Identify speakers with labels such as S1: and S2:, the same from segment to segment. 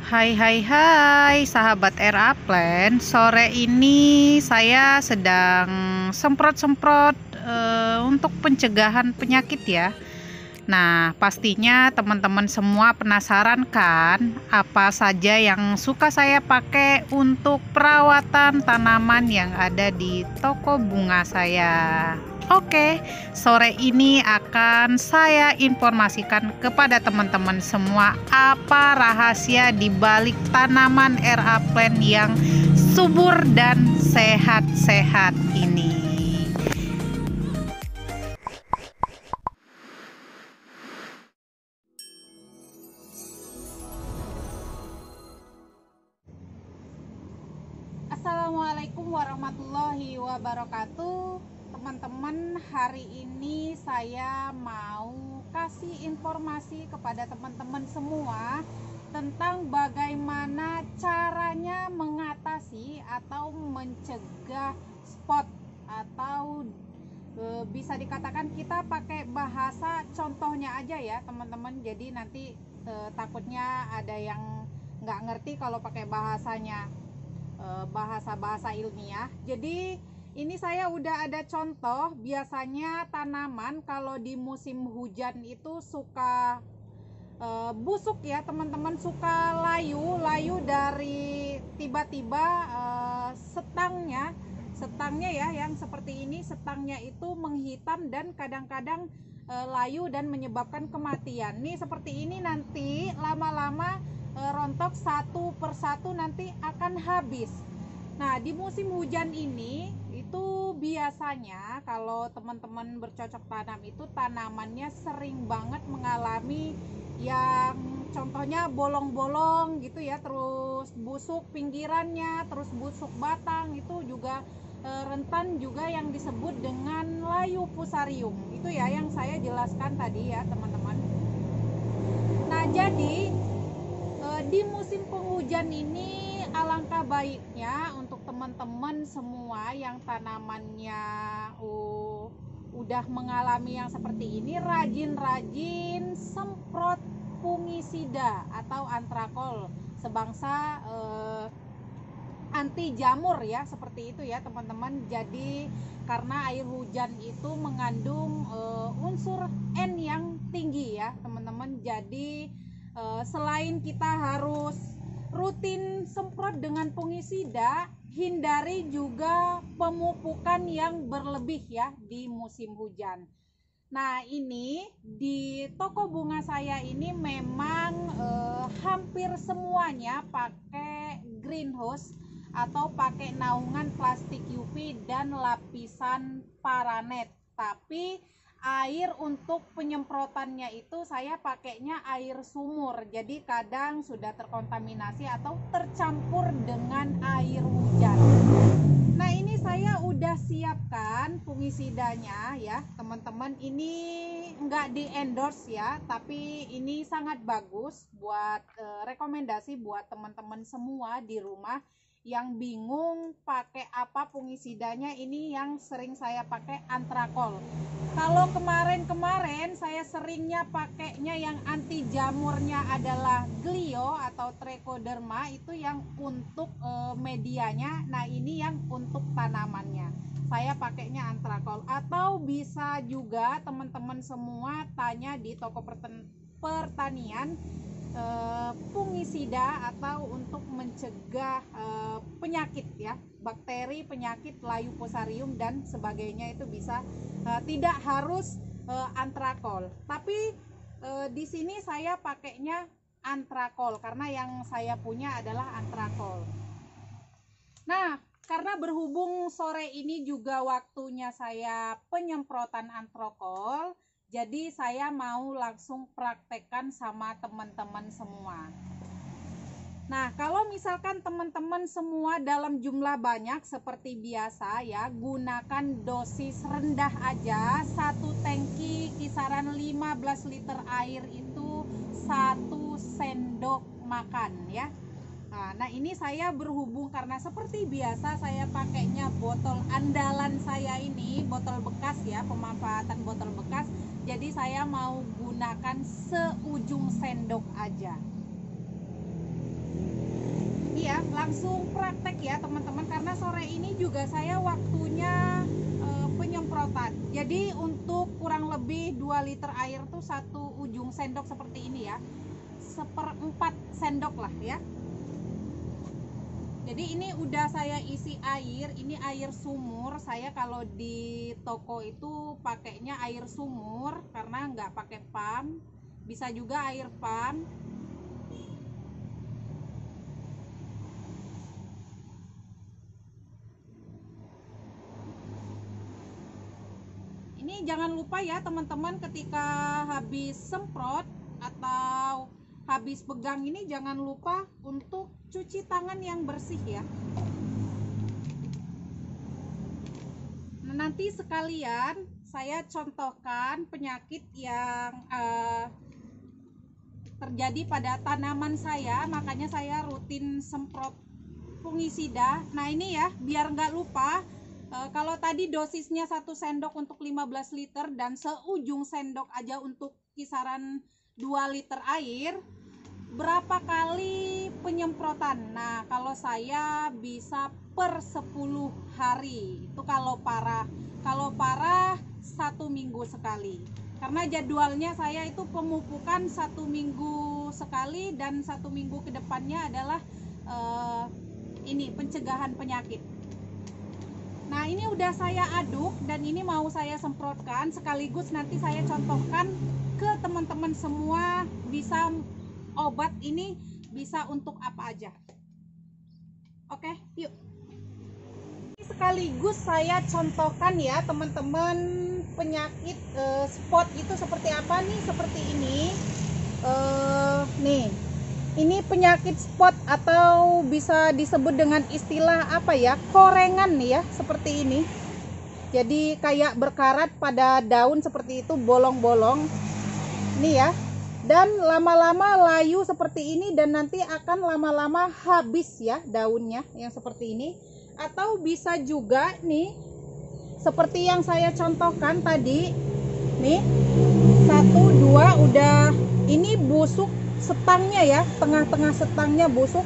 S1: Hai hai hai sahabat Airplane. Sore ini saya sedang semprot-semprot untuk pencegahan penyakit ya. Nah, pastinya teman-teman semua penasaran kan apa saja yang suka saya pakai untuk perawatan tanaman yang ada di toko bunga saya. Oke, sore ini akan saya informasikan kepada teman-teman semua apa rahasia di balik tanaman Airplane yang subur dan sehat-sehat ini. Assalamualaikum warahmatullahi wabarakatuh. Teman-teman, hari ini saya mau kasih informasi kepada teman-teman semua tentang bagaimana caranya mengatasi atau mencegah spot atau bisa dikatakan kita pakai bahasa contohnya aja ya teman-teman. Jadi nanti takutnya ada yang nggak ngerti kalau pakai bahasanya bahasa-bahasa ilmiah. Jadi ini saya udah ada contoh. Biasanya tanaman kalau di musim hujan itu suka busuk ya teman-teman, suka layu dari tiba-tiba setangnya ya yang seperti ini, setangnya itu menghitam dan kadang-kadang layu dan menyebabkan kematian. Nih seperti ini, nanti lama-lama rontok satu persatu nanti akan habis. Nah, di musim hujan ini itu biasanya kalau teman-teman bercocok tanam itu tanamannya sering banget mengalami yang contohnya bolong-bolong gitu ya, terus busuk pinggirannya, terus busuk batang, itu juga rentan juga yang disebut dengan layu fusarium. Itu ya yang saya jelaskan tadi ya teman-teman. Nah, jadi di musim penghujan ini alangkah baiknya untuk teman-teman semua yang tanamannya udah mengalami yang seperti ini, rajin-rajin semprot fungisida atau antrakol sebangsa anti jamur ya, seperti itu ya teman-teman. Jadi karena air hujan itu mengandung unsur N yang tinggi ya teman-teman. Jadi selain kita harus rutin semprot dengan fungisida, hindari juga pemupukan yang berlebih ya di musim hujan. Nah, ini di toko bunga saya ini memang hampir semuanya pakai greenhouse atau pakai naungan plastik UV dan lapisan paranet. Tapi air untuk penyemprotannya itu saya pakainya air sumur. Jadi kadang sudah terkontaminasi atau tercampur dengan air hujan. Nah, ini saya udah siapkan fungisidanya ya teman-teman. Ini enggak di endorse ya, tapi ini sangat bagus buat rekomendasi buat teman-teman semua di rumah yang bingung pakai apa fungisidanya. Ini yang sering saya pakai antrakol. Kalau kemarin saya seringnya pakainya yang anti jamurnya adalah glio atau trichoderma, itu yang untuk medianya. Nah, ini yang untuk tanamannya saya pakainya antrakol. Atau bisa juga teman-teman semua tanya di toko pertanian fungisida atau untuk mencegah penyakit ya, bakteri, penyakit, layu fusarium dan sebagainya. Itu bisa tidak harus antrakol, tapi di sini saya pakainya antrakol karena yang saya punya adalah antrakol. Nah, karena berhubung sore ini juga waktunya saya penyemprotan antrakol, jadi saya mau langsung praktekkan sama teman-teman semua. Nah, kalau misalkan teman-teman semua dalam jumlah banyak seperti biasa ya, gunakan dosis rendah aja. Satu tangki kisaran 15 liter air itu 1 sendok makan ya. Nah, ini saya berhubung karena seperti biasa saya pakainya botol andalan saya ini, botol bekas ya, pemanfaatan botol bekas. Jadi saya mau gunakan seujung sendok aja. langsung praktek ya teman-teman, karena sore ini juga saya waktunya penyemprotan. Jadi untuk kurang lebih 2 liter air tuh 1 ujung sendok seperti ini ya, 1/4 sendok lah ya. Jadi ini udah saya isi air, ini air sumur. Saya kalau di toko itu pakainya air sumur karena nggak pakai pump, bisa juga air pump. Ini jangan lupa ya teman-teman, ketika habis semprot atau habis pegang ini jangan lupa untuk cuci tangan yang bersih ya. Nah, nanti sekalian saya contohkan penyakit yang terjadi pada tanaman saya, makanya saya rutin semprot fungisida. Nah ini ya, biar nggak lupa, kalau tadi dosisnya 1 sendok untuk 15 liter dan seujung sendok aja untuk kisaran 2 liter air, berapa kali penyemprotan? Nah kalau saya bisa per 10 hari itu kalau parah. Kalau parah 1 minggu sekali, karena jadwalnya saya itu pemupukan 1 minggu sekali dan 1 minggu kedepannya adalah ini pencegahan penyakit. Nah ini udah saya aduk dan ini mau saya semprotkan, sekaligus nanti saya contohkan ke teman-teman semua, bisa obat ini bisa untuk apa aja. Oke, yuk. Sekaligus saya contohkan ya teman-teman, penyakit spot itu seperti apa nih, seperti ini. Nih, ini penyakit spot atau bisa disebut dengan istilah apa ya, korengan nih ya, seperti ini. Jadi kayak berkarat pada daun seperti itu, bolong-bolong nih ya. Dan lama-lama layu seperti ini dan nanti akan lama-lama habis ya daunnya yang seperti ini. Atau bisa juga nih seperti yang saya contohkan tadi nih, 1, 2 udah ini busuk setangnya ya, tengah-tengah setangnya busuk,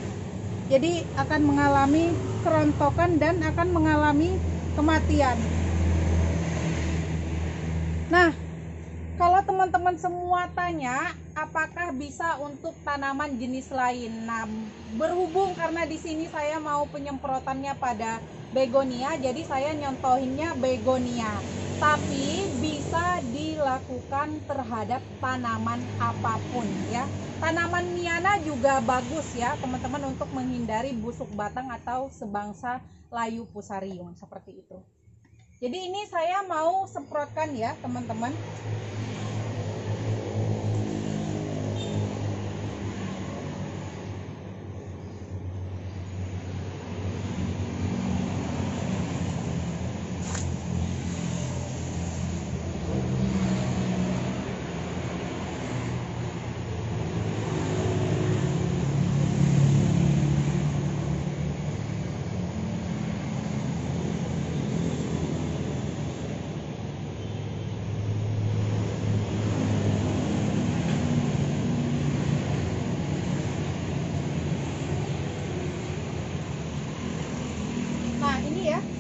S1: jadi akan mengalami kerontokan dan akan mengalami kematian. Nah kalau teman-teman semua tanya apakah bisa untuk tanaman jenis lain, nah berhubung karena di sini saya mau penyemprotannya pada begonia, jadi saya nyontohinnya begonia, tapi bisa dilakukan terhadap tanaman apapun ya. Tanaman miana juga bagus ya teman-teman untuk menghindari busuk batang atau sebangsa layu fusarium seperti itu. Jadi ini saya mau semprotkan ya teman-teman.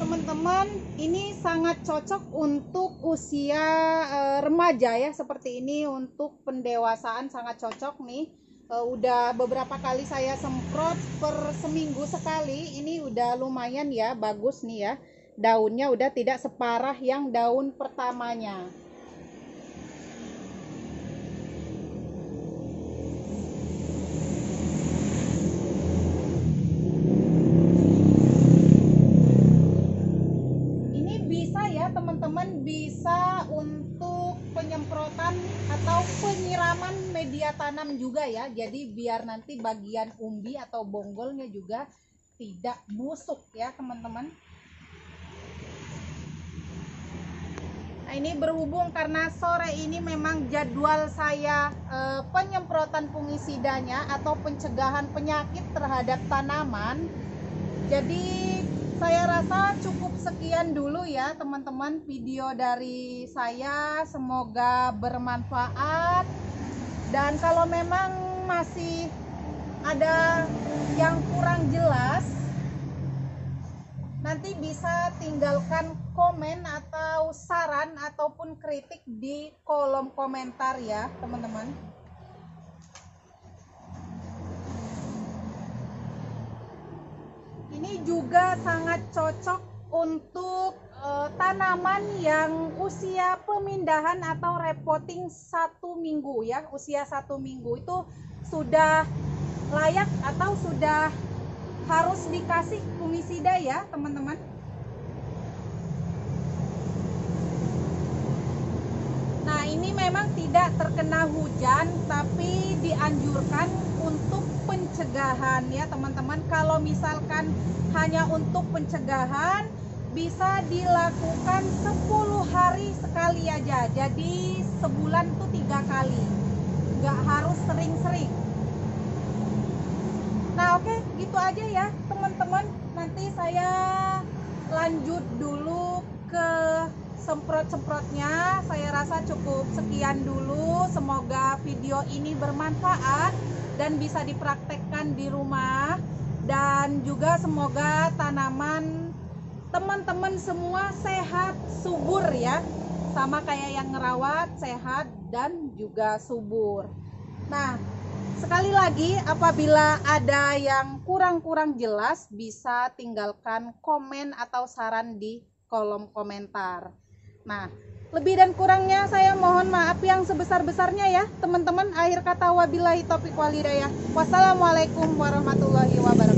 S1: Teman-teman, ini sangat cocok untuk usia remaja ya, seperti ini. Untuk pendewasaan sangat cocok nih. Udah beberapa kali saya semprot per seminggu sekali, ini udah lumayan ya, bagus nih ya, daunnya udah tidak separah yang daun pertamanya. Teman-teman bisa untuk penyemprotan atau penyiraman media tanam juga ya, jadi biar nanti bagian umbi atau bonggolnya juga tidak busuk ya teman-teman. Nah ini berhubung karena sore ini memang jadwal saya penyemprotan fungisidanya atau pencegahan penyakit terhadap tanaman, jadi saya rasa cukup sekian dulu ya teman-teman video dari saya, semoga bermanfaat. Dan kalau memang masih ada yang kurang jelas, nanti bisa tinggalkan komen atau saran ataupun kritik di kolom komentar ya teman-teman. Ini juga sangat cocok untuk tanaman yang usia pemindahan atau repotting 1 minggu ya. Usia 1 minggu itu sudah layak atau sudah harus dikasih fungisida ya teman-teman. Nah ini memang tidak terkena hujan, tapi dianjurkan untuk pencegahan ya teman-teman. Kalau misalkan hanya untuk pencegahan, bisa dilakukan 10 hari sekali aja. Jadi sebulan tuh 3 kali, nggak harus sering-sering. Nah oke, gitu aja ya teman-teman. Nanti saya lanjut dulu ke semprot-semprotnya. Saya rasa cukup sekian dulu. Semoga video ini bermanfaat dan bisa dipraktekkan di rumah. Dan juga semoga tanaman teman-teman semua sehat, subur ya. Sama kayak yang ngerawat, sehat dan juga subur. Nah, sekali lagi apabila ada yang kurang-kurang jelas, bisa tinggalkan komen atau saran di kolom komentar. Nah, lebih dan kurangnya saya mohon maaf yang sebesar-besarnya ya teman-teman. Akhir kata wabillahi taufiq wal hidayah. Wassalamualaikum warahmatullahi wabarakatuh.